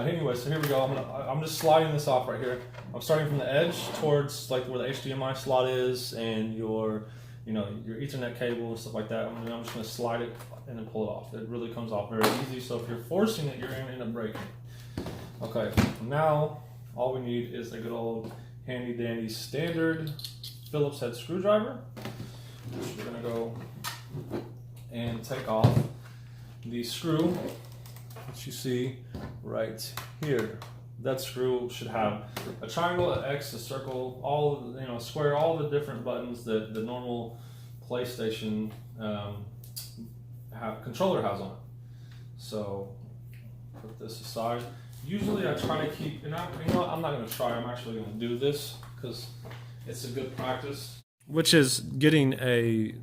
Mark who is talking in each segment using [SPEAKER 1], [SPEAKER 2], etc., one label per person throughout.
[SPEAKER 1] anyway, so here we go. I'm just sliding this off right here. I'm starting from the edge towards like where the HDMI slot is and your Ethernet cable and stuff like that. And I'm just going to slide it and then pull it off. It really comes off very easy. So if you're forcing it, you're going to end up breaking. Okay, now all we need is a good old handy dandy standard Phillips head screwdriver. Which we're going to go and take off the screw that you see right here. That screw should have a triangle, an X, a circle, all square, all the different buttons that the normal PlayStation controller has on it. So put this aside. Usually I try to keep, and I'm not going to try. I'm actually going to do this because it's a good practice. Which is getting a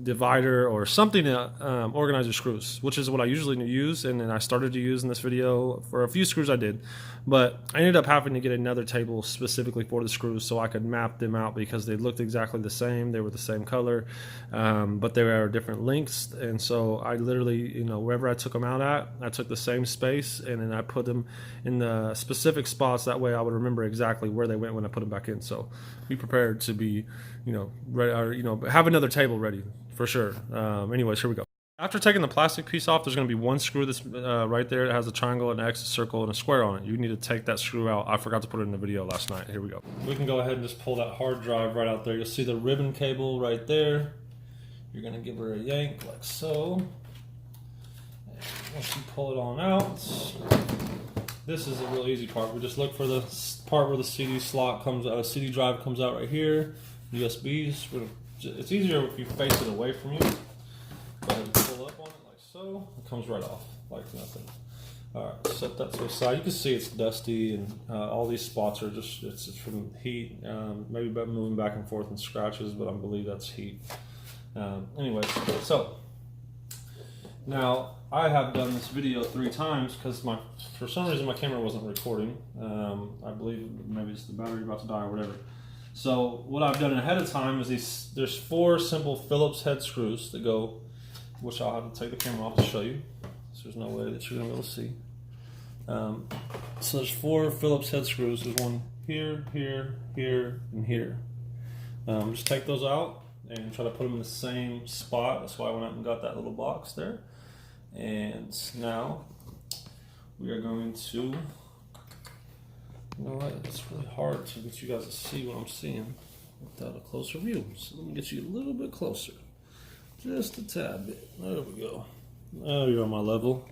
[SPEAKER 1] divider or something to organize your screws, which is what I usually use, and then I started to use in this video for a few screws I did. But I ended up having to get another table specifically for the screws so I could map them out because they looked exactly the same. They were the same color, but they were different lengths. And so I literally, wherever I took them out at, I took the same space and then I put them in the specific spots. That way I would remember exactly where they went when I put them back in. So be prepared to be, ready, or, have another table ready for sure. Anyways, here we go. After taking the plastic piece off, there's going to be one screw that's right there. It has a triangle, an X, a circle, and a square on it. You need to take that screw out. I forgot to put it in the video last night. Here we go. We can go ahead and just pull that hard drive right out there. You'll see the ribbon cable right there. You're going to give her a yank like so. And once you pull it on out, this is a real easy part. We just look for the part where the CD slot comes out, CD drive comes out right here. USBs. It's easier if you face it away from you. Go ahead and pull up on it like so. It comes right off like nothing. Alright, set that to the side. You can see it's dusty and all these spots are just, it's from heat. Maybe moving back and forth in scratches, but I believe that's heat. Anyway, so now I have done this video 3 times because for some reason my camera wasn't recording. I believe maybe it's the battery about to die or whatever. So what I've done ahead of time is there's 4 simple Phillips head screws that go, which I'll have to take the camera off to show you. So there's no way that you're gonna be able to see. So there's 4 Phillips head screws. There's one here, here, here, and here. Just take those out and try to put them in the same spot. That's why I went out and got that little box there. And now we are going to, it's really hard to get you guys to see what I'm seeing without a closer view. So let me get you a little bit closer. Just a tad bit. There we go. Oh, you're on my level.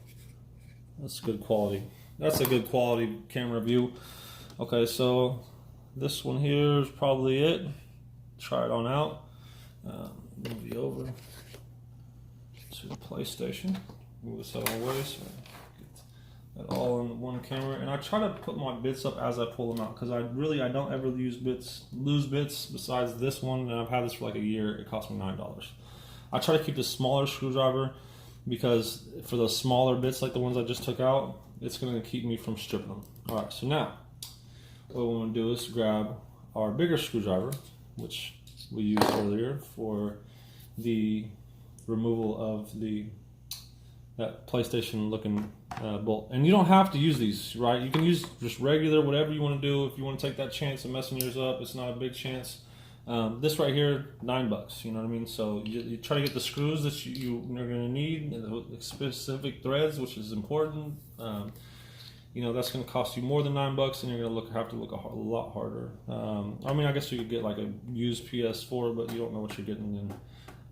[SPEAKER 1] That's good quality. That's a good quality camera view. Okay, so this one here is probably it. Try it on out. Move you over to the PlayStation. Move this out of the way so that all in one camera, and I try to put my bits up as I pull them out because I don't ever lose bits besides this one, and I've had this for like a year. It cost me $9. I try to keep the smaller screwdriver because for those smaller bits like the ones I just took out, it's going to keep me from stripping them. All right, so now what we want to do is grab our bigger screwdriver, which we used earlier for the removal of that PlayStation looking bolt. And you don't have to use these, right? You can use just regular, whatever you want to do. If you want to take that chance of messing yours up, it's not a big chance. This right here, $9, you know what I mean? So you try to get the screws that you're going to need, the specific threads, which is important. That's going to cost you more than $9, and you're going to have to look a lot harder. I mean, I guess you could get like a used PS4, but you don't know what you're getting in.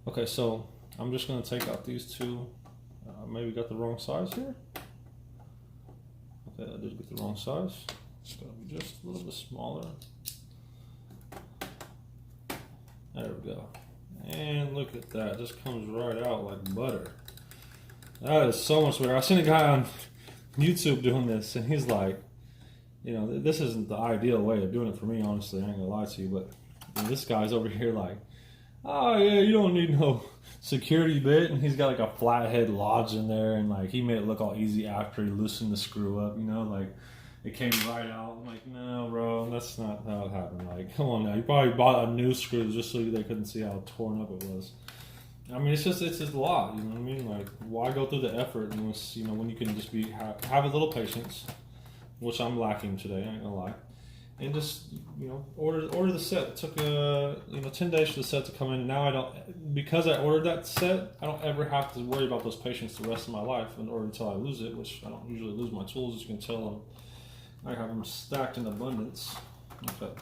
[SPEAKER 1] Okay, so I'm just going to take out these 2. Maybe got the wrong size here. Okay, I did get the wrong size. It's got to be just a little bit smaller. There we go. And look at that. It just comes right out like butter. That is so much better. I've seen a guy on YouTube doing this, and he's like, this isn't the ideal way of doing it for me, honestly. I ain't gonna lie to you, but this guy's over here like, oh yeah, you don't need no security bit, and he's got like a flathead lodge in there, and like he made it look all easy after he loosened the screw up, like it came right out. I'm like, no bro, that's not how it happened. Like, come on now, you probably bought a new screw just so they couldn't see how torn up it was. I mean, it's just a lot, you know what I mean? Like, why go through the effort when you can just have a little patience, which I'm lacking today, I ain't gonna lie. And just, you know, order the set. It took 10 days for the set to come in. Now I don't, because I ordered that set, I don't ever have to worry about those patients the rest of my life, or until I lose it, which I don't usually lose my tools. As you can tell, I have them stacked in abundance. Okay.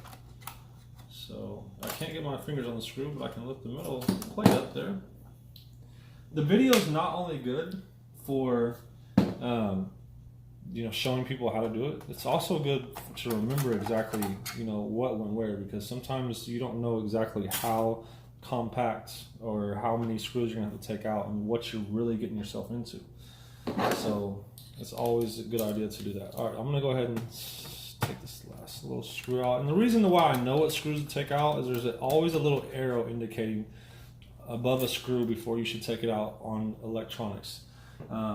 [SPEAKER 1] So I can't get my fingers on the screw, but I can lift the metal plate up there. The video is not only good for showing people how to do it, it's also good to remember exactly, what went where, because sometimes you don't know exactly how compact or how many screws you're gonna have to take out and what you're really getting yourself into. So it's always a good idea to do that. All right, I'm gonna go ahead and take this last little screw out. And the reason why I know what screws to take out is there's always a little arrow indicating above a screw before you should take it out on electronics.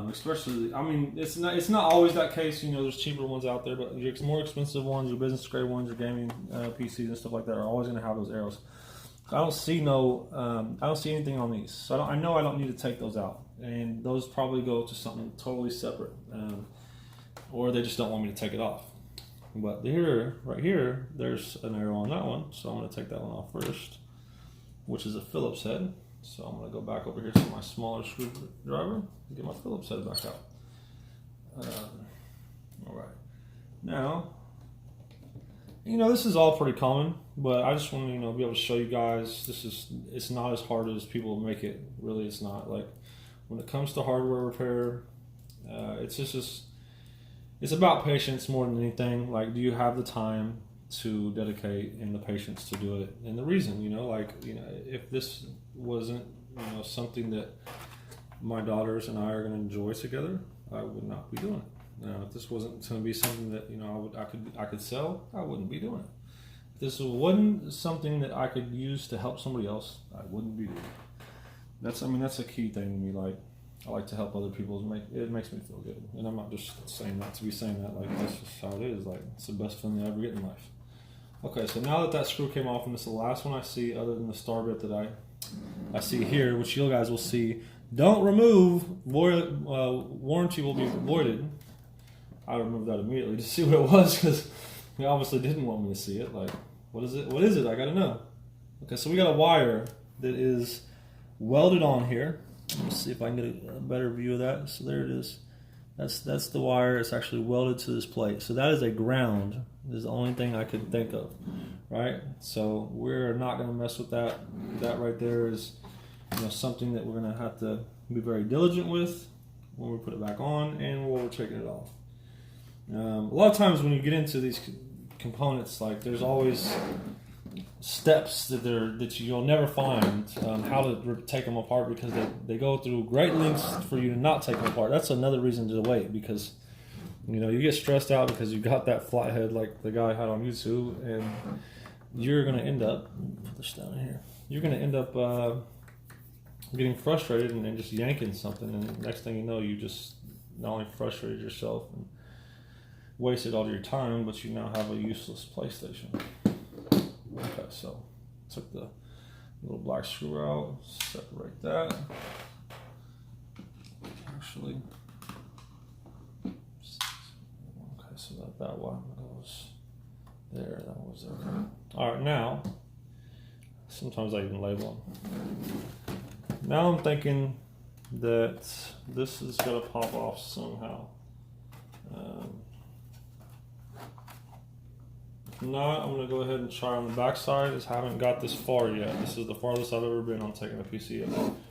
[SPEAKER 1] Especially, I mean, it's not always that case. There's cheaper ones out there, but your more expensive ones, your business grade ones, your gaming PCs and stuff like that are always going to have those arrows. I don't see anything on these, so I know I don't need to take those out, and those probably go to something totally separate, or they just don't want me to take it off. But right here, there's an arrow on that one, so I'm going to take that one off first, which is a Phillips head. So I'm going to go back over here to my smaller screwdriver and get my Phillips head back out. All right. Now, this is all pretty common, but I just want to, be able to show you guys, it's not as hard as people make it. Really, it's not. Like, when it comes to hardware repair, it's about patience more than anything. Like, do you have the time to dedicate and the patience to do it? And the reason, if this wasn't, something that my daughters and I are going to enjoy together, I would not be doing it. If this wasn't going to be something that, I could sell, I wouldn't be doing it. If this wasn't something that I could use to help somebody else, I wouldn't be doing it. That's a key thing to me. Like, I like to help other people. It makes me feel good. And I'm not just saying that to be saying that. Like, that's just how it is. Like, it's the best feeling you ever get in life. Okay, so now that screw came off, and this is the last one I see other than the star bit that I see here, which you guys will see. Don't remove, warranty will be voided. I removed that immediately to see what it was, because he obviously didn't want me to see it. Like, what is it? What is it? I gotta know. Okay, so we got a wire that is welded on here. Let's see if I can get a better view of that. So there it is. That's the wire. It's actually welded to this plate. So that is a ground. This is the only thing I could think of, right? So we're not going to mess with that. That right there is, something that we're going to have to be very diligent with when we put it back on and when we're taking it off. A lot of times when you get into these components, like, there's always steps that you'll never find how to take them apart, because they go through great lengths for you to not take them apart. That's another reason to wait, because you get stressed out because you got that flathead like the guy had on YouTube, and you're going to end up, put this down here, you're going to end up getting frustrated and just yanking something, and next thing you know, you just not only frustrated yourself and wasted all your time, but you now have a useless PlayStation. Okay, so took the little black screw out, separate that. Actually, okay, so that one goes there, that was okay. All right, now, sometimes I even label them. Now I'm thinking that this is gonna pop off somehow. If not, I'm going to go ahead and try on the back side. I haven't got this far yet. This is the farthest I've ever been on taking a PC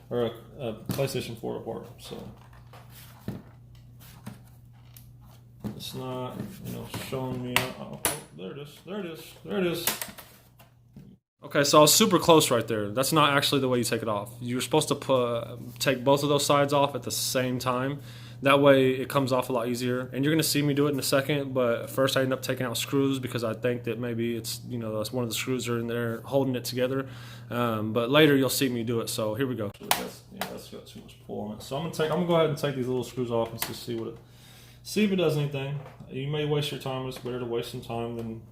[SPEAKER 1] or a PlayStation 4 apart. So it's not, showing me. Oh, there it is. Okay, so I was super close right there. That's not actually the way you take it off. You're supposed to take both of those sides off at the same time. That way it comes off a lot easier. And you're going to see me do it in a second, but first I end up taking out screws because I think that maybe it's, that's one of the screws are in there holding it together. But later you'll see me do it. So here we go. That's got too much pull on it. So I'm gonna go ahead and take these little screws off and see if it does anything. You may waste your time. It's better to waste some time than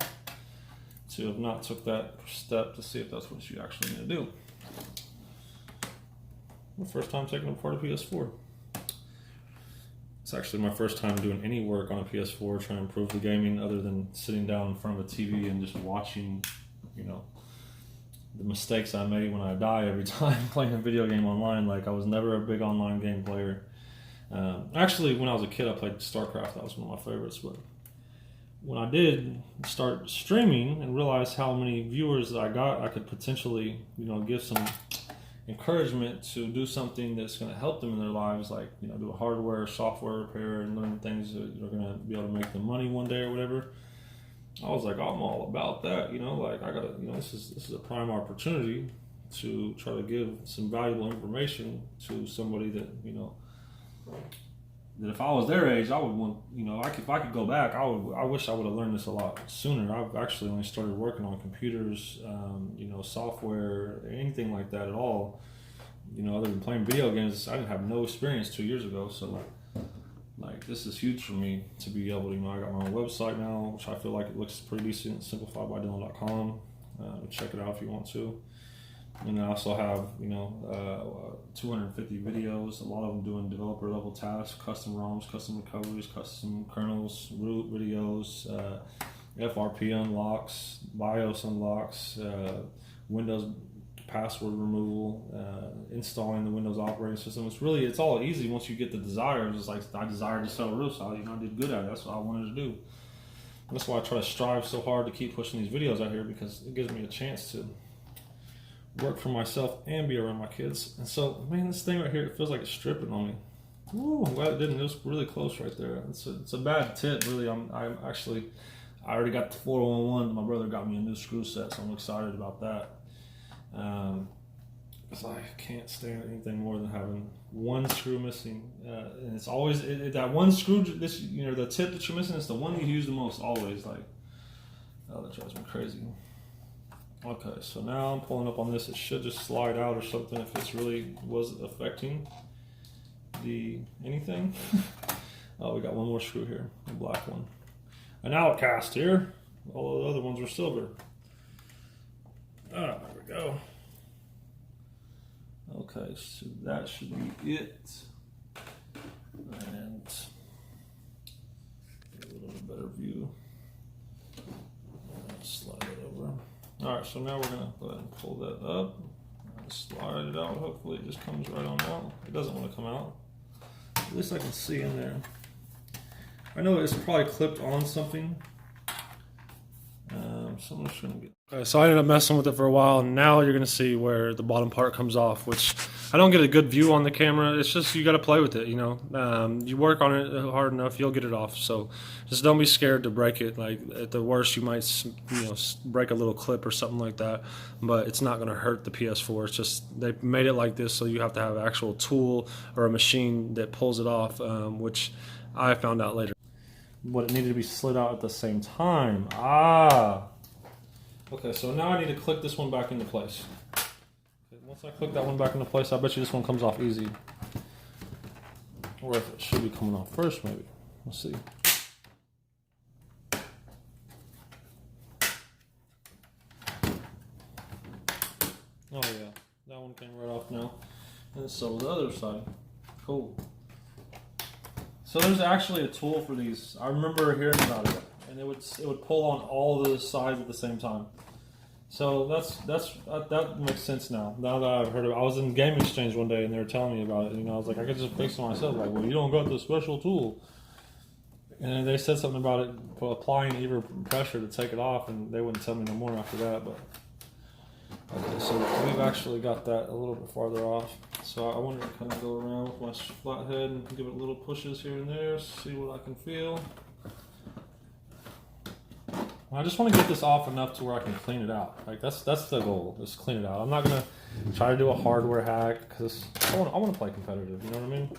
[SPEAKER 1] to have not took that step to see if that's what you actually need to do. My first time taking apart a PS4. It's actually my first time doing any work on a PS4 trying to improve the gaming other than sitting down in front of a TV and just watching, you know, the mistakes I made when I die every time playing a video game online. Like, I was never a big online game player. Actually, when I was a kid, I played StarCraft. That was one of my favorites. But when I did start streaming and realized how many viewers that I got, I could potentially, you know, give some encouragement to do something that's going to help them in their lives, like, you know, do a hardware, software repair, and learn things that are going to be able to make them money one day or whatever. I was like, I'm all about that, you know, like, I gotta, you know, this is a prime opportunity to try to give some valuable information to somebody that, you know, that if I was their age, I would want, you know, if I could go back, I wish I would have learned this a lot sooner. I've actually only started working on computers, you know, software, anything like that at all, you know, other than playing video games. I didn't have no experience 2 years ago, so like this is huge for me to be able to, you know, I got my own website now, which I feel like it looks pretty decent, simplifiedbydylan.com. Check it out if you want to. And I also have, you know, 250 videos, a lot of them doing developer level tasks, custom ROMs, custom recoveries, custom kernels, root videos, FRP unlocks, BIOS unlocks, Windows password removal, installing the Windows operating system. It's all easy once you get the desire. It's like, I desire to sell roofs. I did good at it. That's what I wanted to do. That's why I try to strive so hard to keep pushing these videos out here, because it gives me a chance to work for myself and be around my kids. And so, man, this thing right here, it feels like it's stripping on me. Ooh, well, it didn't. It was really close right there. It's a bad tip, really. I already got the 411. My brother got me a new screw set, so I'm excited about that. Because I can't stand anything more than having one screw missing, and it's always that one screw. This, you know, the tip that you're missing is the one you use the most. Always, like, oh, that drives me crazy. Okay, so now I'm pulling up on this. It should just slide out or something if it's really was affecting the anything. Oh, we got one more screw here, a black one. An outcast here. All the other ones are silver. Ah, there we go. Okay, so that should be it. And get a little bit better view. Slide it over. All right, so now we're gonna go ahead and pull that up and slide it out. Hopefully it just comes right on out. It doesn't want to come out. At least I can see in there. I know it's probably clipped on something. So I'm just gonna get. Okay, so I ended up messing with it for a while, and now you're gonna see where the bottom part comes off, which I don't get a good view on the camera. It's just, you got to play with it, you know. You work on it hard enough, you'll get it off. So just don't be scared to break it. Like, at the worst, you might, you know, break a little clip or something like that, but it's not gonna hurt the PS4. It's just they made it like this, so you have to have an actual tool or a machine that pulls it off, which I found out later. But it needed to be slid out at the same time. Okay, so now I need to click this one back into place. Okay, once I click that one back into place, I bet you this one comes off easy. Or if it should be coming off first, maybe. Let's see. Oh yeah, that one came right off now. And so the other side. Cool. So there's actually a tool for these. I remember hearing about it, and it would pull on all the sides at the same time. So that makes sense now. Now that I've heard of it, I was in Game Exchange one day, and they were telling me about it. You know, I was like, I could just fix it myself. Like, well, you don't got the special tool. And they said something about it applying even pressure to take it off, and they wouldn't tell me no more after that. But okay, so we've actually got that a little bit farther off. So I wanted to kind of go around with my flathead and give it little pushes here and there, see what I can feel. I just want to get this off enough to where I can clean it out. Like, that's the goal, is clean it out. I'm not gonna try to do a hardware hack, because I want to play competitive. You know what I mean?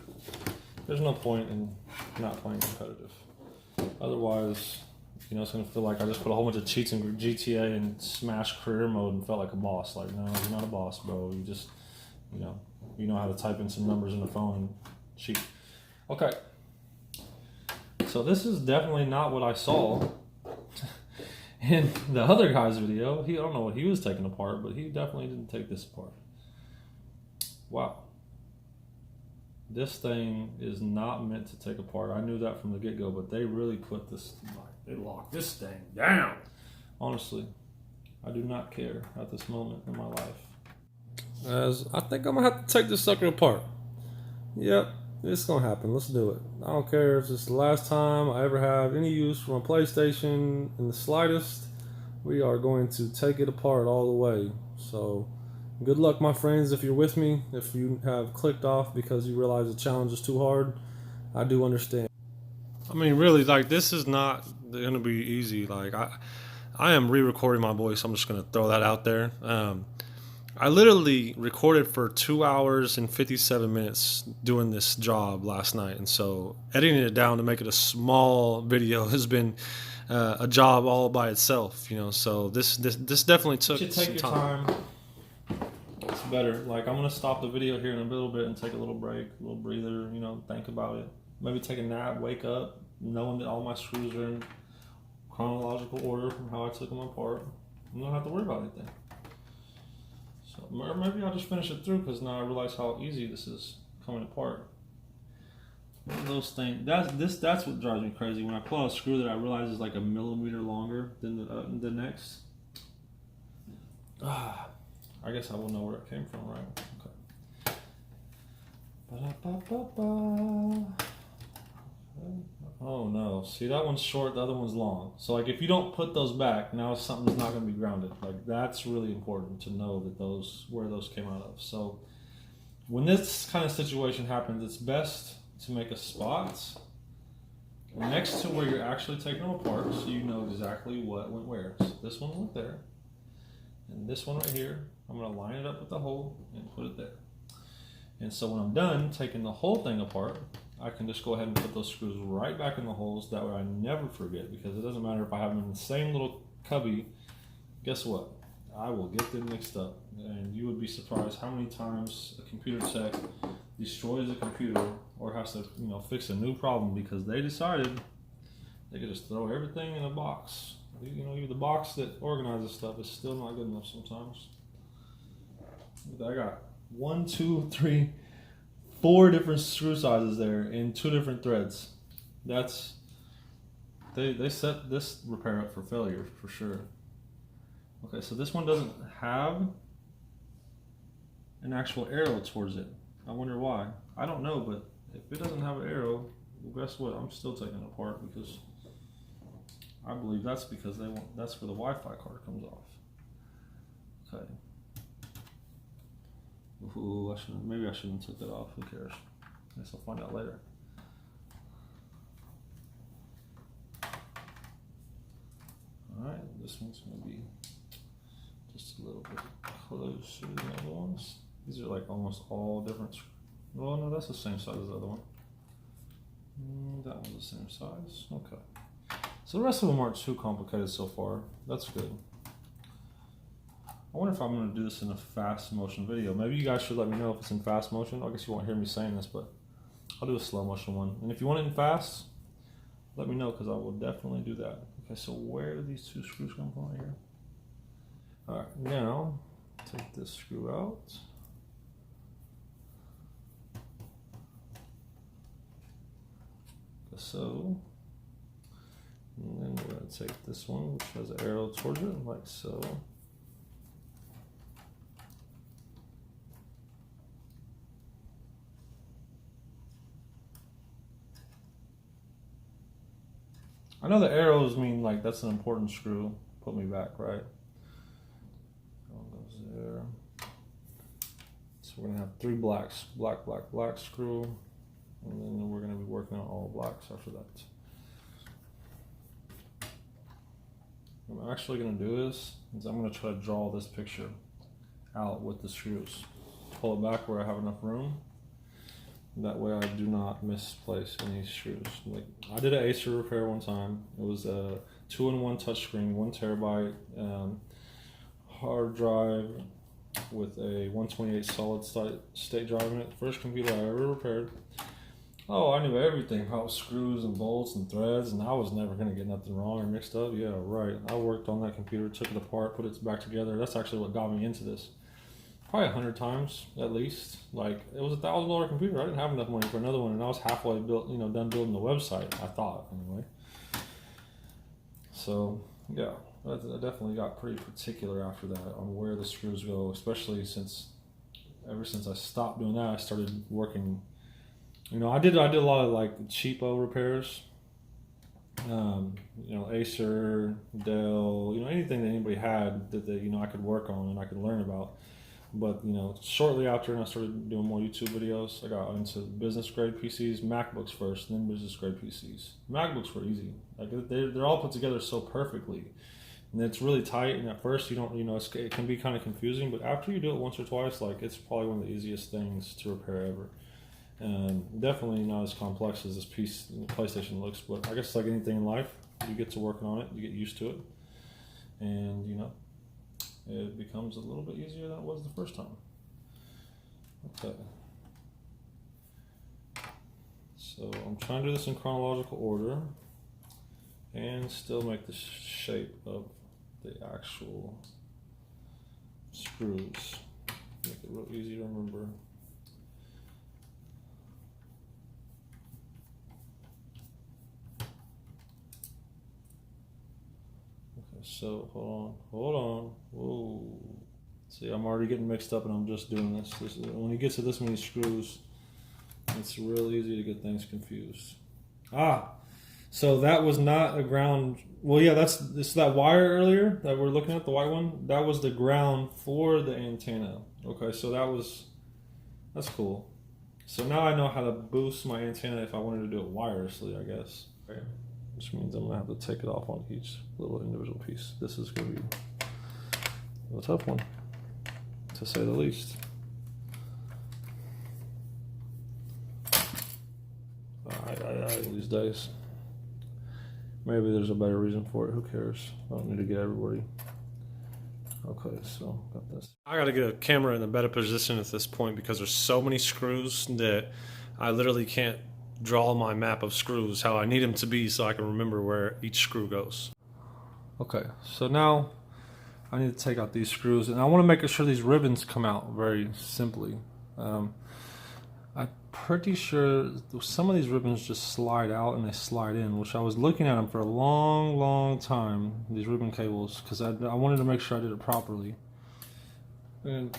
[SPEAKER 1] There's no point in not playing competitive. Otherwise, you know, it's gonna feel like I just put a whole bunch of cheats in GTA and smashed career mode and felt like a boss. Like, no, you're not a boss, bro. You just, you know how to type in some numbers in the phone and cheat. Okay. So this is definitely not what I saw in the other guy's video. I don't know what he was taking apart, but he definitely didn't take this apart. Wow. This thing is not meant to take apart. I knew that from the get-go, but they really put this, they locked this thing down. Honestly, I do not care at this moment in my life. As I think I'm gonna have to take this sucker apart. Yep, it's gonna happen. Let's do it. I don't care if it's the last time I ever have any use for my PlayStation in the slightest. We are going to take it apart all the way. So good luck, my friends, if you're with me. If you have clicked off because you realize the challenge is too hard, I do understand. I mean, really, like, this is not going to be easy. Like, I am re-recording my voice. I'm just going to throw that out there. I literally recorded for 2 hours and 57 minutes doing this job last night. And so editing it down to make it a small video has been a job all by itself, you know. So this definitely took some time. It's better. Like, I'm gonna stop the video here in a little bit and take a little break, a little breather, you know, think about it. Maybe take a nap, wake up, knowing that all my screws are in chronological order from how I took them apart. I don't have to worry about anything. So, or maybe I'll just finish it through because now I realize how easy this is coming apart. Those things. That's what drives me crazy. When I pull out a screw that I realize is like a millimeter longer than the next. I guess I will know where it came from, right? Okay. Oh no! See, that one's short. The other one's long. So like, if you don't put those back, now something's not going to be grounded. Like, that's really important to know that where those came out of. So when this kind of situation happens, it's best to make a spot next to where you're actually taking them apart, so you know exactly what went where. So this one went there, and this one right here, I'm going to line it up with the hole and put it there. And so when I'm done taking the whole thing apart, I can just go ahead and put those screws right back in the holes. That way I never forget, because it doesn't matter if I have them in the same little cubby. Guess what? I will get them mixed up, and you would be surprised how many times a computer tech destroys a computer or has to, you know, fix a new problem because they decided they could just throw everything in a box. You know, even the box that organizes stuff is still not good enough sometimes. I got 1, 2, 3, 4 different screw sizes there in 2 different threads. That's they set this repair up for failure for sure. Okay, so this one doesn't have an actual arrow towards it. I wonder why. I don't know, but if it doesn't have an arrow, well, guess what? I'm still taking it apart because I believe that's because that's where the Wi-Fi card comes off. Okay. Ooh, maybe I shouldn't have took that off. Who cares? I guess I'll find out later. Alright, this one's going to be just a little bit closer than the other ones. These are like almost all different. Well, no, that's the same size as the other one. That one's the same size. Okay. So the rest of them aren't too complicated so far. That's good. I wonder if I'm going to do this in a fast motion video. Maybe you guys should let me know if it's in fast motion. I guess you won't hear me saying this, but I'll do a slow motion one. And if you want it in fast, let me know, because I will definitely do that. Okay, so where do these 2 screws come from right here? All right, now take this screw out. So, and then we're going to take this one, which has an arrow towards it, like so. I know the arrows mean like that's an important screw. Put me back, right? One goes there. So we're gonna have 3 blacks, black, black, black screw, and then we're gonna be working on all blacks after that. What I'm actually gonna do is I'm gonna try to draw this picture out with the screws. Pull it back where I have enough room. That way I do not misplace any screws. Like, I did an Acer repair one time. It was a 2-in-1 touchscreen, 1 terabyte hard drive with a 128 solid state drive in it. First computer I ever repaired. Oh, I knew everything about screws and bolts and threads, and I was never going to get nothing wrong or mixed up. Yeah, right. I worked on that computer, took it apart, put it back together. That's actually what got me into this. probably 100 times at least. Like, it was $1,000 computer. I didn't have enough money for another one, and I was halfway built, done building the website. I thought anyway. So yeah, I definitely got pretty particular after that on where the screws go, especially ever since I stopped doing that, I started working. I did a lot of like cheapo repairs. Acer, Dell, anything that anybody had that I could work on and I could learn about. But shortly after, I started doing more YouTube videos. I got into business grade PCs, MacBooks first, then business grade PCs. MacBooks were easy. Like they're all put together so perfectly, and it's really tight. And at first, you don't, it can be kind of confusing. But after you do it once or twice, like it's probably one of the easiest things to repair ever. And definitely not as complex as this PlayStation looks. But I guess like anything in life, you get to working on it, you get used to it, and it becomes a little bit easier than it was the first time. Okay. So I'm trying to do this in chronological order and still make the shape of the actual screws. Make it real easy to remember. So hold on. Whoa. See, I'm already getting mixed up and I'm just doing this. When you get to this many screws, it's real easy to get things confused. So that was not a ground. Well, yeah, it's that wire earlier that we're looking at, the white one. That was the ground for the antenna. Okay, so that's cool. So now I know how to boost my antenna if I wanted to do it wirelessly, I guess. Okay. Which means I'm gonna have to take it off on each little individual piece. This is gonna be a tough one, to say the least. These days. Maybe there's a better reason for it. Who cares? I don't need to get everybody. Okay, so got this. I gotta get a camera in a better position at this point because there's so many screws that I literally can't draw my map of screws how I need them to be so I can remember where each screw goes. Okay, so now I need to take out these screws, and I want to make sure these ribbons come out very simply. I'm pretty sure some of these ribbons just slide out and they slide in, which I was looking at them for a long time, these ribbon cables, because I wanted to make sure I did it properly. And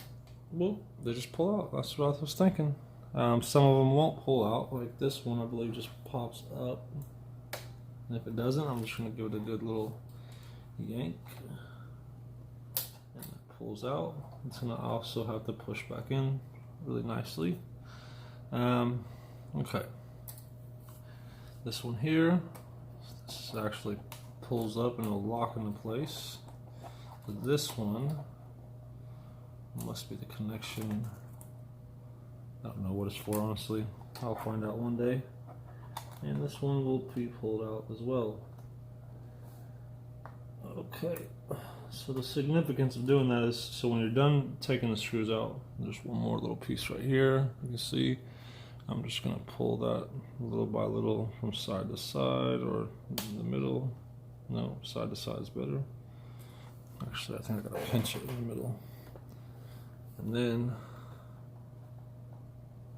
[SPEAKER 1] well, they just pull out. That's what I was thinking. Some of them won't pull out, like this one I believe just pops up. And if it doesn't, I'm just going to give it a good little yank. And it pulls out. It's going to also have to push back in really nicely. Okay. This one here, this actually pulls up and it'll lock into place. But this one must be the connection. I don't know what it's for, honestly. I'll find out one day. And this one will be pulled out as well. Okay, so the significance of doing that is, so when you're done taking the screws out, there's one more little piece right here. You can see, I'm just gonna pull that little by little from side to side or in the middle. No, side to side is better. Actually, I think I gotta pinch it in the middle. And then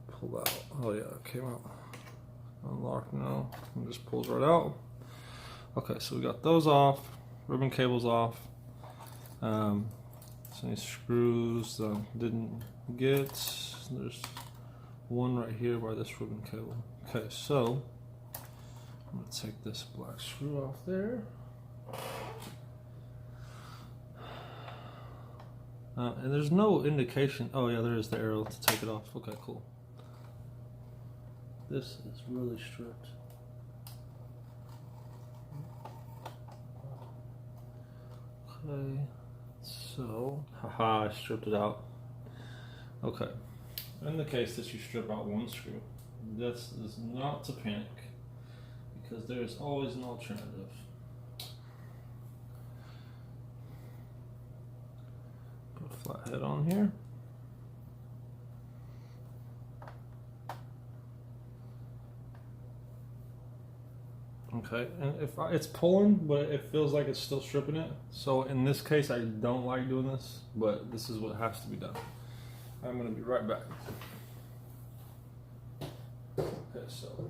[SPEAKER 1] pull out. Oh yeah, it came out. Unlocked now. And just pulls right out. Okay, so we got those off. Ribbon cables off. So any screws that I didn't get. There's one right here by this ribbon cable. Okay, so I'm gonna take this black screw off there. And there's no indication. Oh yeah, there is the arrow to take it off. Okay, cool. This is really stripped. Okay, so, haha, I stripped it out. Okay, in the case that you strip out one screw, this is not to panic, because there's always an alternative. Put a flat head on here. Okay, and if it's pulling, but it feels like it's still stripping it. So in this case, I don't like doing this, but this is what has to be done. I'm gonna be right back. Okay, so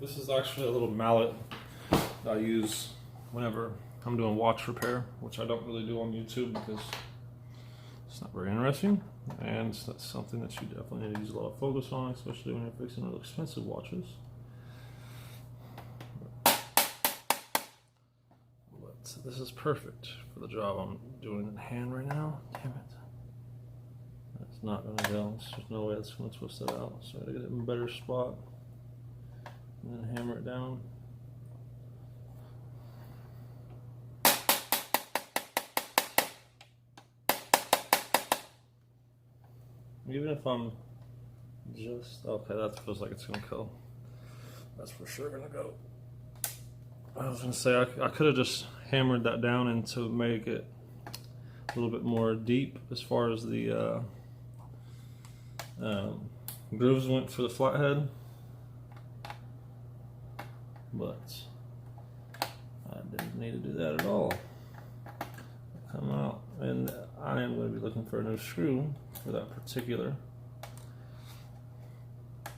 [SPEAKER 1] this is actually a little mallet that I use whenever I'm doing watch repair, which I don't really do on YouTube because it's not very interesting, and that's something that you definitely need to use a lot of focus on, especially when you're fixing really expensive watches. But this is perfect for the job I'm doing in hand right now. Damn it. That's not gonna go. There's no way that's gonna twist it out. So I gotta get it in a better spot and then hammer it down. Even if I'm just, okay, that feels like it's gonna go. That's for sure gonna go. I was gonna say, I could have just hammered that down and to make it a little bit more deep as far as the grooves went for the flathead, but I didn't need to do that at all. Come out, and I am going to be looking for a new screw for that particular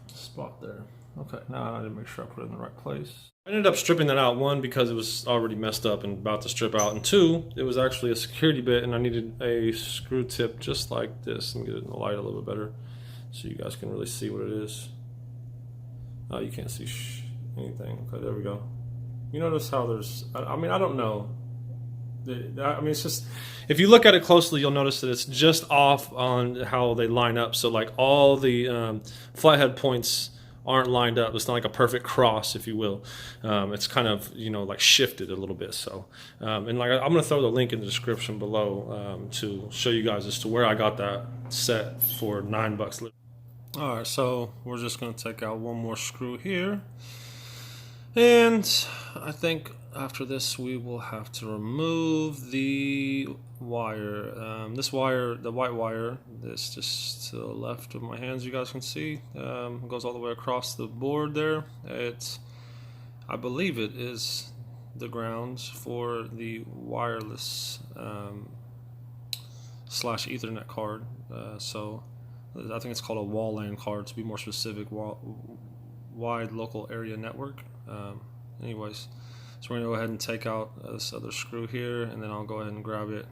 [SPEAKER 1] spot there. Okay, now I need to make sure I put it in the right place. I ended up stripping that out, one, because it was already messed up and about to strip out, and two, it was actually a security bit and I needed a screw tip just like this. Let me get it in the light a little bit better so you guys can really see what it is. Oh, you can't see anything. Okay, there we go. You notice how there's, I mean, I don't know. I mean, it's just, if you look at it closely, you'll notice that it's just off on how they line up. So like all the flathead points aren't lined up. It's not like a perfect cross, if you will. It's kind of, you know, like shifted a little bit. So, and like I'm gonna throw the link in the description below to show you guys as to where I got that set for $9. All right, so we're just gonna take out one more screw here. And I think after this we will have to remove the wire. This wire, the white wire, this just to the left of my hands, you guys can see, goes all the way across the board there. I believe it is the grounds for the wireless slash Ethernet card. So I think it's called a wall LAN card, to be more specific, wide local area network. Anyways, so we're gonna go ahead and take out this other screw here, and then I'll go ahead and grab it.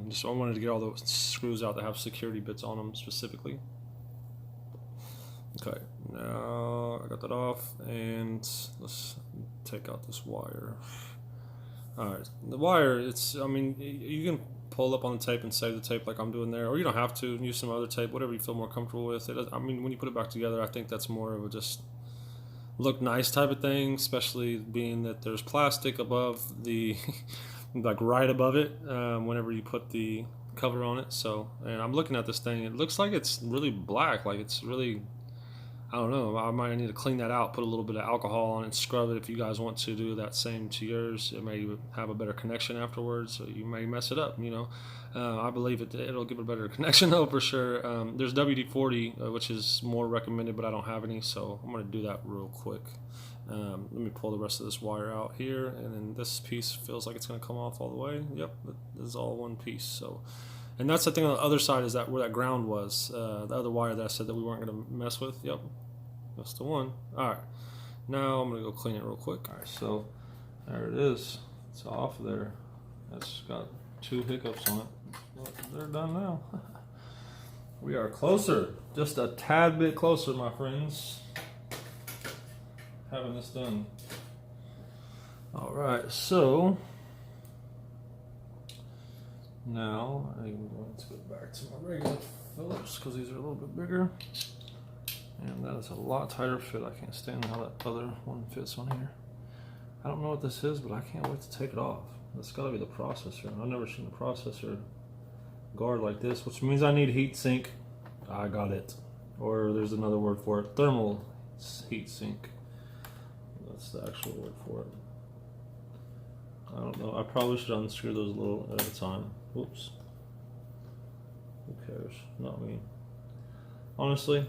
[SPEAKER 1] Just I wanted to get all the screws out that have security bits on them specifically. Okay, now I got that off, and let's take out this wire. All right, the wire, it's, I mean, you can pull up on the tape and save the tape like I'm doing there, or you don't have to. Use some other tape, whatever you feel more comfortable with. I mean, when you put it back together, I think that's more of a just look nice type of thing, especially being that there's plastic above the like right above it whenever you put the cover on it. So, and I'm looking at this thing, it looks like it's really black, like it's really, I don't know, I might need to clean that out, put a little bit of alcohol on it, scrub it. If you guys want to do that same to yours, it may have a better connection afterwards, so you may mess it up, you know. I believe it'll give a better connection though, for sure. There's WD-40, which is more recommended, but I don't have any, so I'm going to do that real quick. Let me pull the rest of this wire out here, and then this piece feels like it's going to come off all the way. Yep, this is all one piece. So, and that's the thing on the other side, is that where that ground was, the other wire that I said that we weren't going to mess with. Yep, that's the one. All right, now I'm going to go clean it real quick. All right, so there it is. It's off there. That's got 2 hiccups on it. But they're done now. We are closer, just a tad bit closer, my friends, having this done. All right, so now I'm going to go back to my regular Phillips because these are a little bit bigger, and that is a lot tighter fit. I can't stand how that other one fits on here. I don't know what this is, but I can't wait to take it off. That's got to be the processor. I've never seen a processor guard like this, which means I need heat sink. I got it. Or there's another word for it, thermal heat sink. That's the actual word for it. I don't know. I probably should unscrew those a little at a time. Oops. Who cares? Not me. Honestly,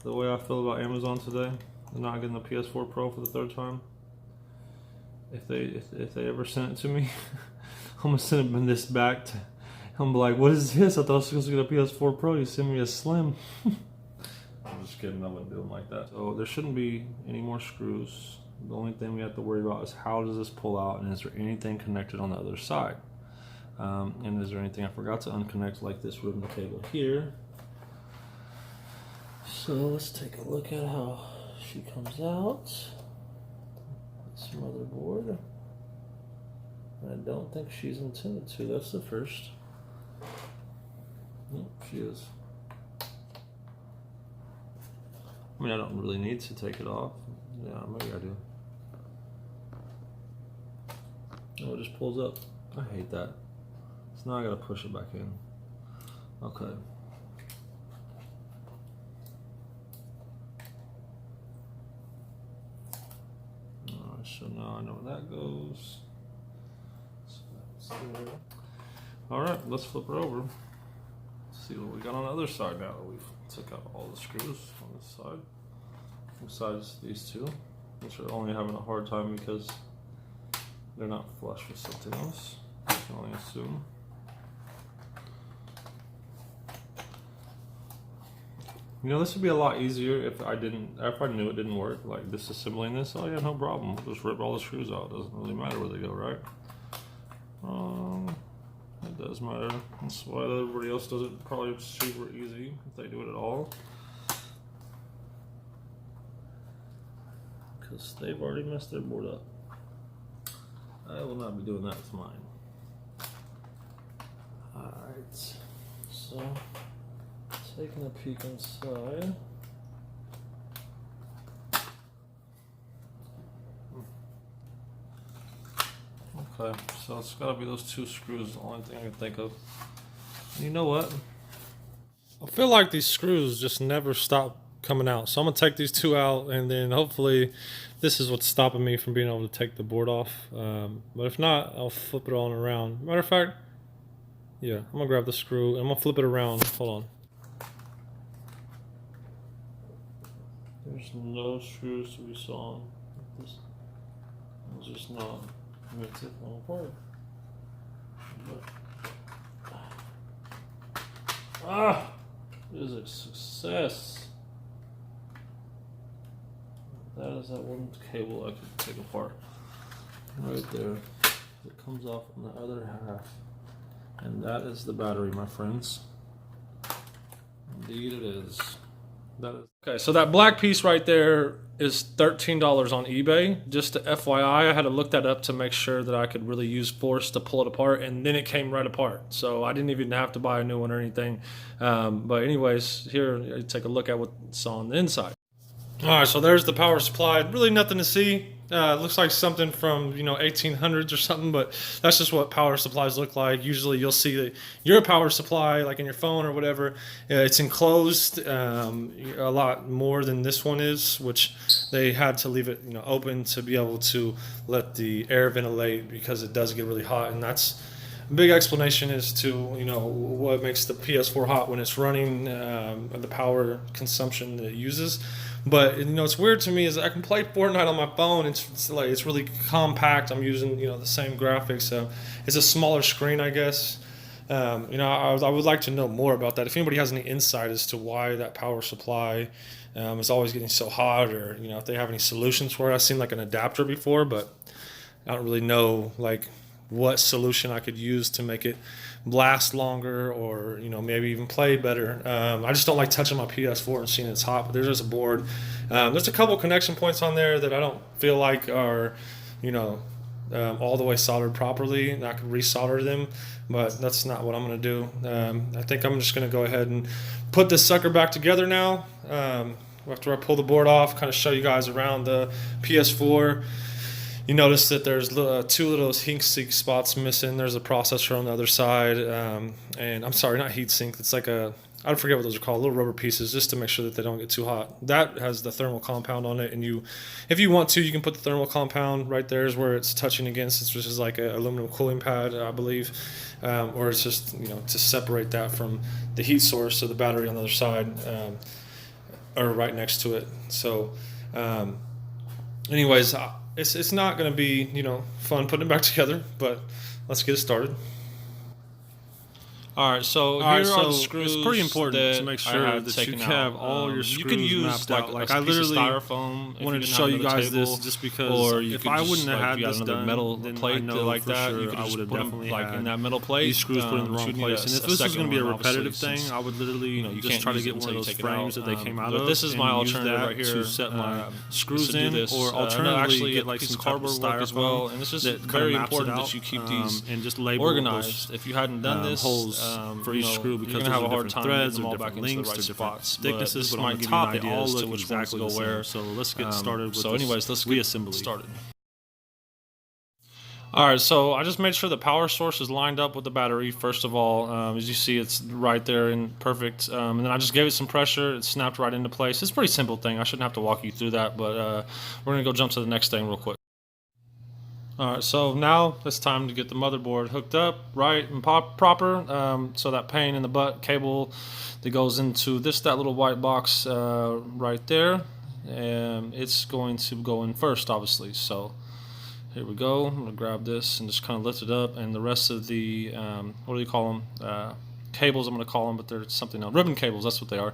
[SPEAKER 1] the way I feel about Amazon today, they're not getting the PS4 Pro for the 3rd time. If they ever send it to me, I'm gonna send them this back to, I'm like, what is this? I thought I was supposed to get a PS4 Pro. You sent me a SlIM. I'm just kidding. I wouldn't do them like that. So there shouldn't be any more screws. The only thing we have to worry about is how does this pull out, and is there anything connected on the other side? And is there anything I forgot to unconnect, like this ribbon cable here? So let's take a look at how she comes out. This motherboard. I don't think she's intended to. That's the first. Yep, she is. I mean, I don't really need to take it off. Yeah, maybe I do. Oh, it just pulls up. I hate that. So now I gotta push it back in. Okay. Alright, so now I know where that goes. So alright, let's flip her over. See what we got on the other side now that we've took out all the screws on this side. Besides these two, which are only having a hard time because they're not flush with something else. I can only assume. You know, this would be a lot easier if I knew it didn't work, like disassembling this. Oh yeah, no problem. We'll just rip all the screws out. It doesn't really matter where they go, right? It does matter. That's why everybody else does it probably super easy if they do it at all. Because they've already messed their board up. I will not be doing that with mine. Alright, so taking a peek inside. Okay, so it's gotta be those two screws, the only thing I can think of. And you know what? I feel like these screws just never stop coming out. So I'm gonna take these two out, and then hopefully this is what's stopping me from being able to take the board off. But if not, I'll flip it on around. Matter of fact, yeah, I'm gonna grab the screw and I'm gonna flip it around. Hold on. There's no screws to be sawn. This is just not. I'm gonna take one apart. Ah, it is a success. That is that one cable I could take apart. Right there. It comes off on the other half. And that is the battery, my friends. Indeed it is. That is. Okay, so that black piece right there is $13 on eBay. Just to FYI, I had to look that up to make sure that I could really use force to pull it apart, and then it came right apart. So I didn't even have to buy a new one or anything. But anyways, here, take a look at what's on the inside. All right, so there's the power supply. Really nothing to see. Looks like something from 1800s or something, but that's just what power supplies look like. Usually you'll see your power supply, like in your phone or whatever, it's enclosed a lot more than this one is, which they had to leave it open to be able to let the air ventilate because it does get really hot, and that's a big explanation as to what makes the PS4 hot when it's running, the power consumption that it uses. But it's weird to me is I can play Fortnite on my phone. It's really compact. I'm using the same graphics, so it's a smaller screen, I guess. I would like to know more about that. If anybody has any insight as to why that power supply is always getting so hot, or if they have any solutions for it. I've seen like an adapter before, but I don't really know what solution I could use to make it last longer, or maybe even play better. I just don't like touching my PS4 and seeing it's hot. But there's just a board. There's a couple connection points on there that I don't feel like are all the way soldered properly, and I could resolder them, but that's not what I'm going to do. I think I'm just going to go ahead and put this sucker back together now. After I pull the board off, kind of show you guys around the PS4. You notice that there's two of those heat sink spots missing. There's a processor on the other side, and I'm sorry, not heat sink. It's like I forget what those are called, little rubber pieces, just to make sure that they don't get too hot. That has the thermal compound on it, and if you want to, you can put the thermal compound right there is where it's touching against. It's just like an aluminum cooling pad, I believe, or it's just to separate that from the heat source. So the battery on the other side, or right next to it. So, anyways. It's not going to be, fun putting it back together, but let's get it started. All right, so here are the
[SPEAKER 2] so
[SPEAKER 1] screws.
[SPEAKER 2] it's pretty important to make sure that you have all your
[SPEAKER 1] You
[SPEAKER 2] screws
[SPEAKER 1] could use
[SPEAKER 2] mapped out.
[SPEAKER 1] like
[SPEAKER 2] I
[SPEAKER 1] a piece of
[SPEAKER 2] literally
[SPEAKER 1] styrofoam
[SPEAKER 2] wanted to show you guys this just because
[SPEAKER 1] or you
[SPEAKER 2] if
[SPEAKER 1] could
[SPEAKER 2] I
[SPEAKER 1] just,
[SPEAKER 2] wouldn't have
[SPEAKER 1] like, if
[SPEAKER 2] had
[SPEAKER 1] you had
[SPEAKER 2] this
[SPEAKER 1] another
[SPEAKER 2] done,
[SPEAKER 1] metal
[SPEAKER 2] then I
[SPEAKER 1] plate
[SPEAKER 2] know
[SPEAKER 1] like
[SPEAKER 2] for
[SPEAKER 1] that,
[SPEAKER 2] sure
[SPEAKER 1] you could
[SPEAKER 2] I
[SPEAKER 1] just
[SPEAKER 2] would have
[SPEAKER 1] put them
[SPEAKER 2] definitely
[SPEAKER 1] like
[SPEAKER 2] had
[SPEAKER 1] in that metal plate.
[SPEAKER 2] these screws put in the wrong place. And if this was going to be a repetitive thing, I would literally just try to get one of those frames that they came out of.
[SPEAKER 1] This is my alternative right here
[SPEAKER 2] to set my screws
[SPEAKER 1] to do
[SPEAKER 2] in,
[SPEAKER 1] this.
[SPEAKER 2] or
[SPEAKER 1] No,
[SPEAKER 2] alternatively
[SPEAKER 1] actually,
[SPEAKER 2] get like
[SPEAKER 1] piece
[SPEAKER 2] some
[SPEAKER 1] of
[SPEAKER 2] type of
[SPEAKER 1] cardboard work as well.
[SPEAKER 2] styrofoam
[SPEAKER 1] And it's just
[SPEAKER 2] that
[SPEAKER 1] very
[SPEAKER 2] maps it
[SPEAKER 1] important
[SPEAKER 2] out,
[SPEAKER 1] that you keep these
[SPEAKER 2] and just label
[SPEAKER 1] organized.
[SPEAKER 2] those
[SPEAKER 1] If you hadn't done this,
[SPEAKER 2] holes for each screw, because
[SPEAKER 1] you're gonna have a hard
[SPEAKER 2] different
[SPEAKER 1] time
[SPEAKER 2] threads
[SPEAKER 1] getting them
[SPEAKER 2] or
[SPEAKER 1] all back
[SPEAKER 2] different
[SPEAKER 1] into the
[SPEAKER 2] links
[SPEAKER 1] right
[SPEAKER 2] or different
[SPEAKER 1] spots.
[SPEAKER 2] thicknesses,
[SPEAKER 1] This
[SPEAKER 2] but
[SPEAKER 1] might
[SPEAKER 2] on the
[SPEAKER 1] give
[SPEAKER 2] top
[SPEAKER 1] you
[SPEAKER 2] they
[SPEAKER 1] an
[SPEAKER 2] all
[SPEAKER 1] idea as
[SPEAKER 2] look
[SPEAKER 1] to which
[SPEAKER 2] exactly the
[SPEAKER 1] ones go
[SPEAKER 2] same.
[SPEAKER 1] where.
[SPEAKER 2] So let's get started with
[SPEAKER 1] So anyways, let's get
[SPEAKER 2] reassembly.
[SPEAKER 1] started. All right, so I just made sure the power source is lined up with the battery. First of all, as you see, it's right there and perfect. And then I just gave it some pressure. It snapped right into place. It's a pretty simple thing. I shouldn't have to walk you through that, but we're gonna go jump to the next thing real quick. All right, so now it's time to get the motherboard hooked up right and proper. So that pain in the butt cable that goes into that little white box right there, and it's going to go in first, obviously. So here we go. I'm gonna grab this and just kind of lift it up, and the rest of the what do you call them? Cables, I'm gonna call them, but they're something else. Ribbon cables, that's what they are.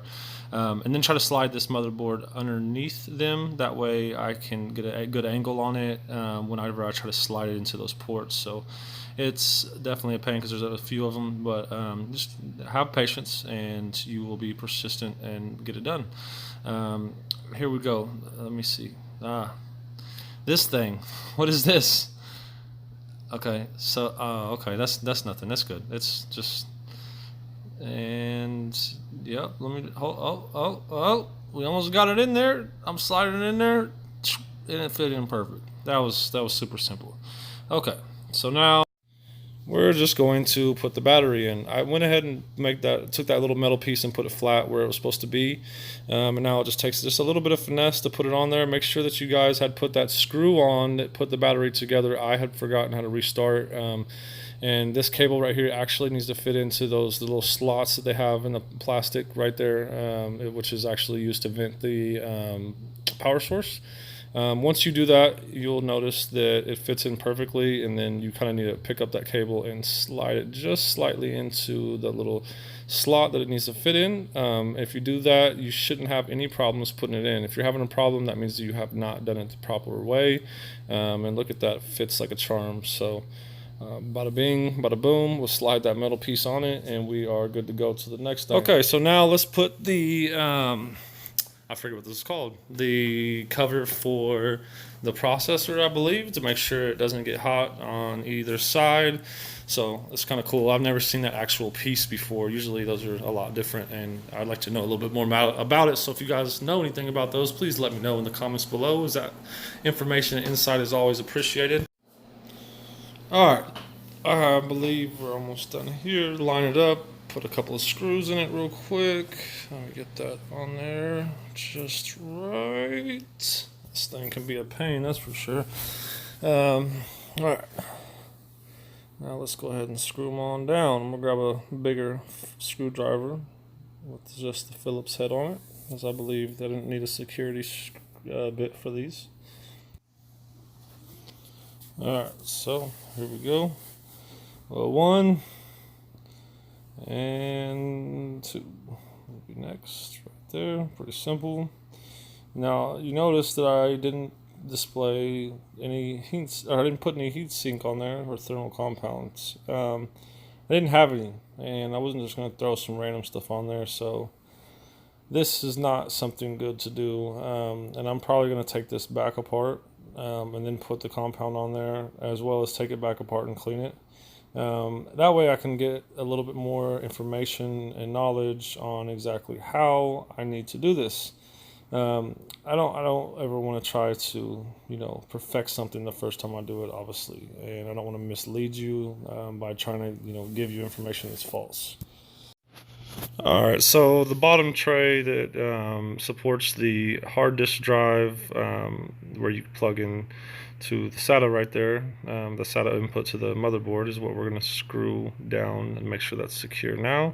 [SPEAKER 1] And then try to slide this motherboard underneath them. That way I can get a good angle on it whenever I try to slide it into those ports. So it's definitely a pain because there's a few of them, but just have patience and you will be persistent and get it done. Here we go. Let me see. This thing. What is this? Okay, so okay, that's nothing. That's good. It's just, and yep. Let me. Oh! We almost got it in there. I'm sliding it in there, and it fit in perfect. That was super simple. Okay, so now we're just going to put the battery in. I went ahead and took that little metal piece and put it flat where it was supposed to be. And now it just takes just a little bit of finesse to put it on there. Make sure that you guys had put that screw on that put the battery together. I had forgotten how to restart. And this cable right here actually needs to fit into those little slots that they have in the plastic right there, which is actually used to vent the power source. Once you do that, you'll notice that it fits in perfectly, and then you kind of need to pick up that cable and slide it just slightly into the little slot that it needs to fit in. If you do that, you shouldn't have any problems putting it in. If you're having a problem, that means you have not done it the proper way. And look at that, fits like a charm. So bada bing, bada boom, we'll slide that metal piece on it, and we are good to go to the next thing. Okay, so now let's put the I forget what this is called. The cover for the processor, I believe, to make sure it doesn't get hot on either side. So it's kind of cool. I've never seen that actual piece before. Usually those are a lot different, and I'd like to know a little bit more about it. So if you guys know anything about those, please let me know in the comments below, as that information and insight is always appreciated. All right, I believe we're almost done here. Line it up. Put a couple of screws in it real quick. Let me get that on there just right. This thing can be a pain, that's for sure. All right. Now let's go ahead and screw them on down. I'm gonna grab a bigger screwdriver with just the Phillips head on it, as I believe that I didn't need a security bit for these. All right, so here we go. Well, 1 and 2 will be next, right there. Pretty simple. Now you notice that I didn't display any heat, or I didn't put any heat sink on there or thermal compounds. I didn't have any, and I wasn't just going to throw some random stuff on there. So this is not something good to do, and I'm probably going to take this back apart and then put the compound on there, as well as take it back apart and clean it. That way I can get a little bit more information and knowledge on exactly how I need to do this. I don't ever want to try to, perfect something the first time I do it, obviously, and I don't want to mislead you by trying to, give you information that's false. All right, so the bottom tray that supports the hard disk drive, where you plug in to the SATA right there, the SATA input to the motherboard, is what we're going to screw down and make sure that's secure now.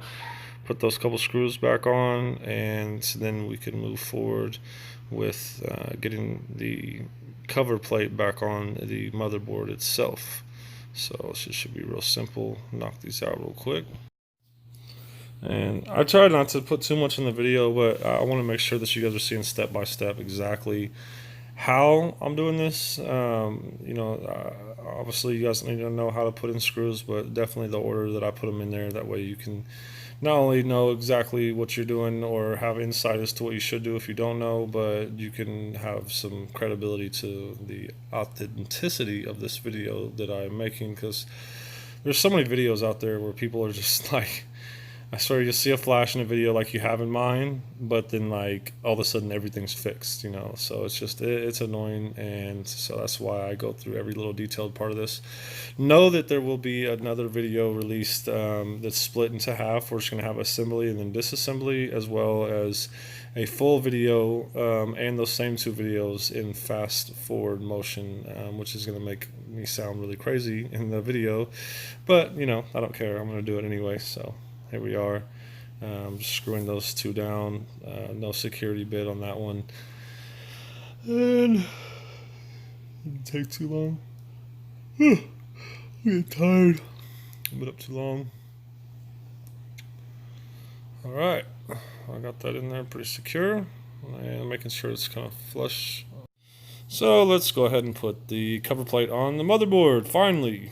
[SPEAKER 1] Put those couple screws back on, and then we can move forward with getting the cover plate back on the motherboard itself. So it should be real simple. Knock these out real quick.
[SPEAKER 2] And I try not to put too much in the video, but I want to make sure that you guys are seeing step by step exactly how I'm doing this. Obviously you guys need to know how to put in screws, but definitely the order that I put them in there. That way you can not only know exactly what you're doing or have insight as to what you should do if you don't know, but you can have some credibility to the authenticity of this video that I'm making, because there's so many videos out there where people are just like, I swear you just see a flash in a video like you have in mind, but then like all of a sudden everything's fixed, so it's annoying. And so that's why I go through every little detailed part of this. Know that there will be another video released that's split into half. We're just going to have assembly and then disassembly, as well as a full video and those same two videos in fast forward motion, which is going to make me sound really crazy in the video, but I don't care. I'm going to do it anyway. So here we are, just screwing those two down, no security bit on that one, and it didn't take too long. I'm getting tired. I've been up too long. Alright, I got that in there pretty secure, and making sure it's kind of flush. So let's go ahead and put the cover plate on the motherboard, finally.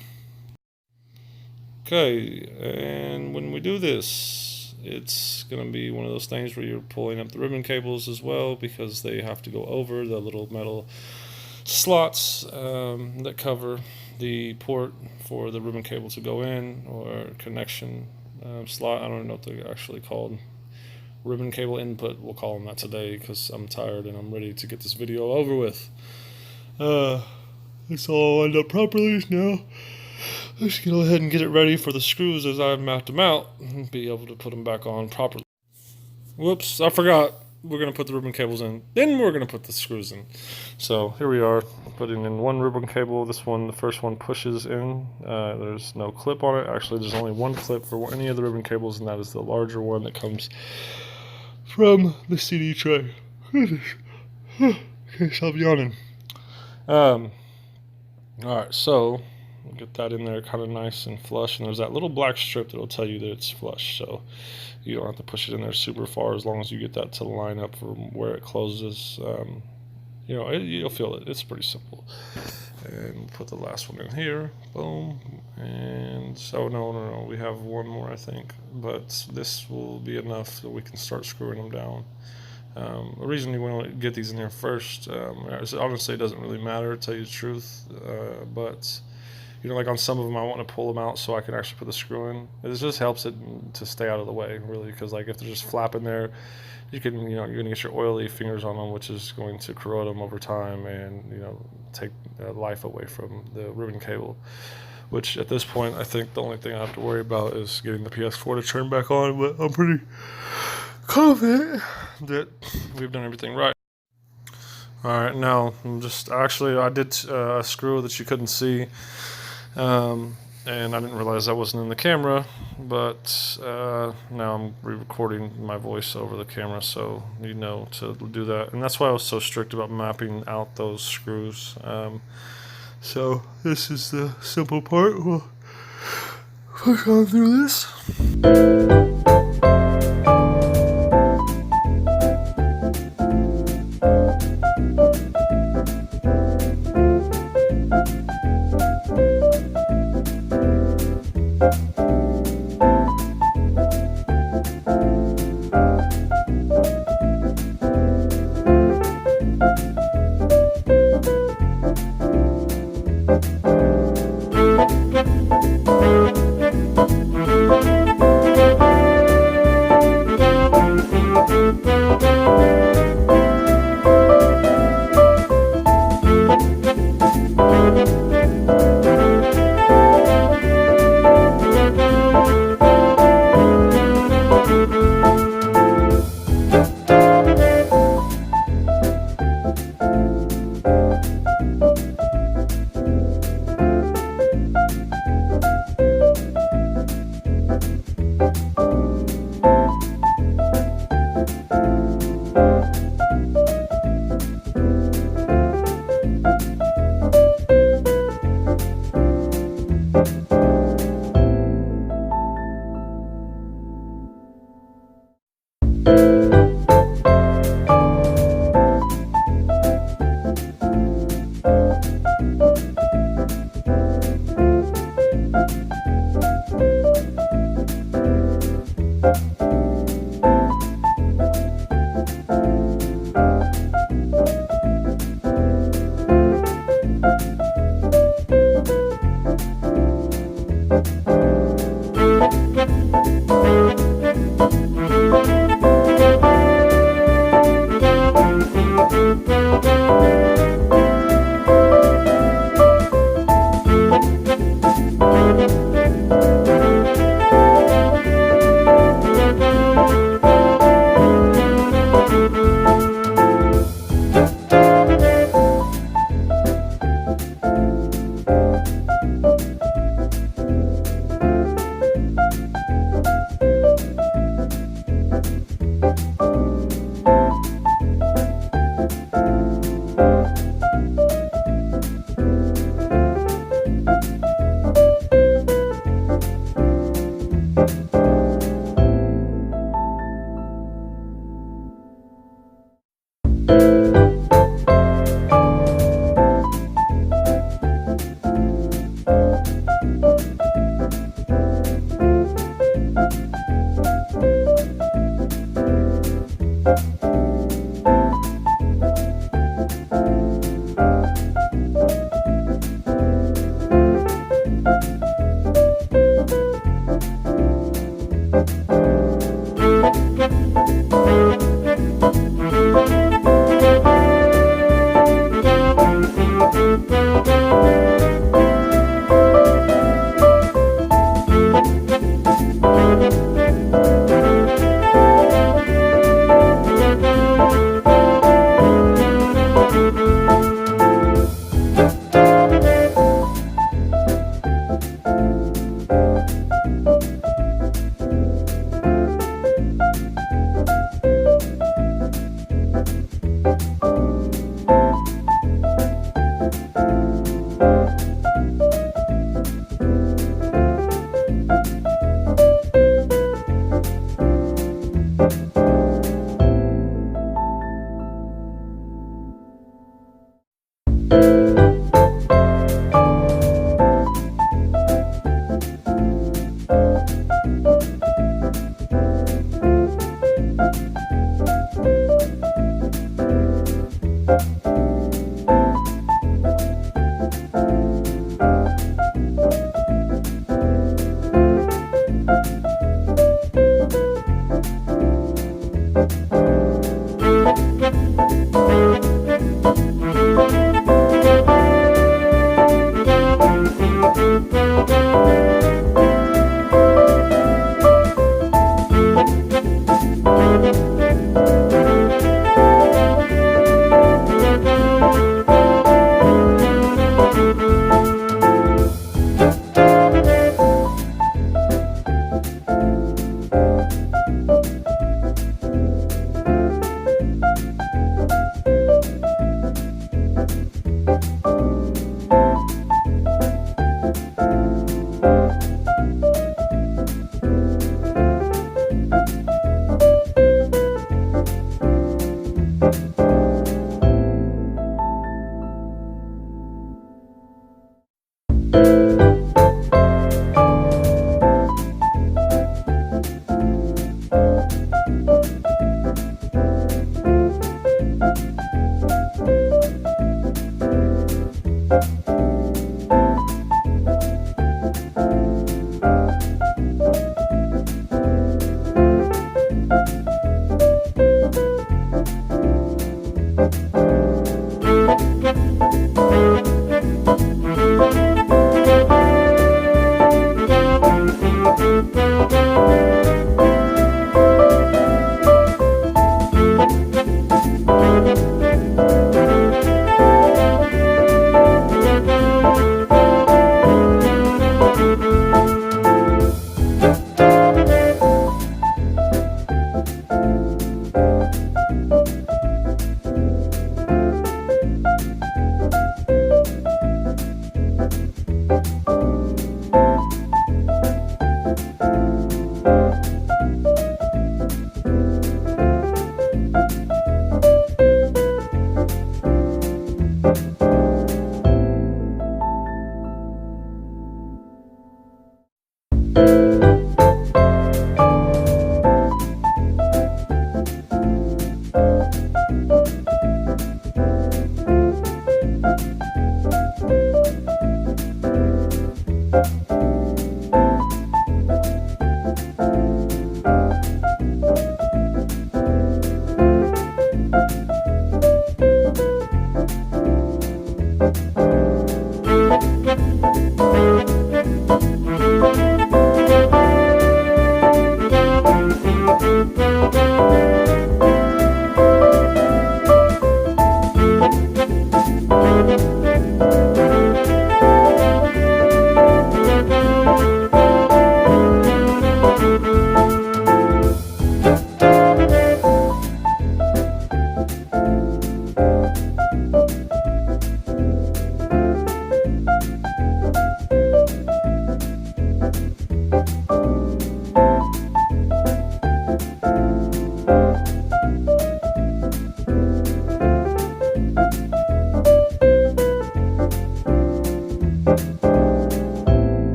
[SPEAKER 2] Okay, and when we do this, it's going to be one of those things where you're pulling up the ribbon cables as well, because they have to go over the little metal slots that cover the port for the ribbon cable to go in, or connection slot. I don't know what they're actually called. Ribbon cable input, we'll call them that today, because I'm tired and I'm ready to get this video over with. It's all lined up properly now. Let's go ahead and get it ready for the screws as I've mapped them out and be able to put them back on properly. Whoops, I forgot. We're going to put the ribbon cables in, then we're going to put the screws in. So here we are, putting in one ribbon cable. This one, the first one, pushes in. There's no clip on it. Actually, there's only one clip for any of the ribbon cables, and that is the larger one that comes from the CD tray. Okay, stop yawning. Alright, so we'll get that in there kind of nice and flush, and there's that little black strip that will tell you that it's flush, so you don't have to push it in there super far, as long as you get that to line up from where it closes. You'll feel it. It's pretty simple. And we'll put the last one in here. Boom. And so no, we have one more, I think, but this will be enough that we can start screwing them down. The reason you want to get these in here first, honestly, it doesn't really matter, to tell you the truth, but like on some of them I want to pull them out so I can actually put the screw in. It just helps it to stay out of the way, really, because like if they're just flapping there, you're going to get your oily fingers on them, which is going to corrode them over time and take life away from the ribbon cable, which at this point I think the only thing I have to worry about is getting the PS4 to turn back on, but I'm pretty confident that we've done everything right. Alright, now I did a screw that you couldn't see, and I didn't realize I wasn't in the camera, but now I'm re-recording my voice over the camera, so you know to do that. And that's why I was so strict about mapping out those screws. So this is the simple part. We'll push on through this.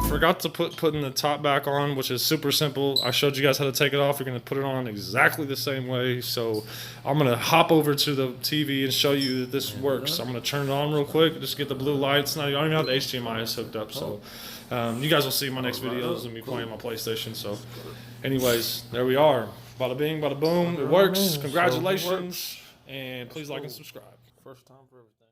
[SPEAKER 2] Forgot to putting the top back on, which is super simple. I showed you guys how to take it off. You're going to put it on exactly the same way. So I'm going to hop over to the TV and show you that this works. I'm going to turn it on real quick, just get the blue lights. Now, I don't even have the HDMI is hooked up. So you guys will see my next videos and me playing my PlayStation. So anyways, there we are. Bada bing, bada boom. It works. Congratulations. And please like and subscribe.
[SPEAKER 1] First time for everything.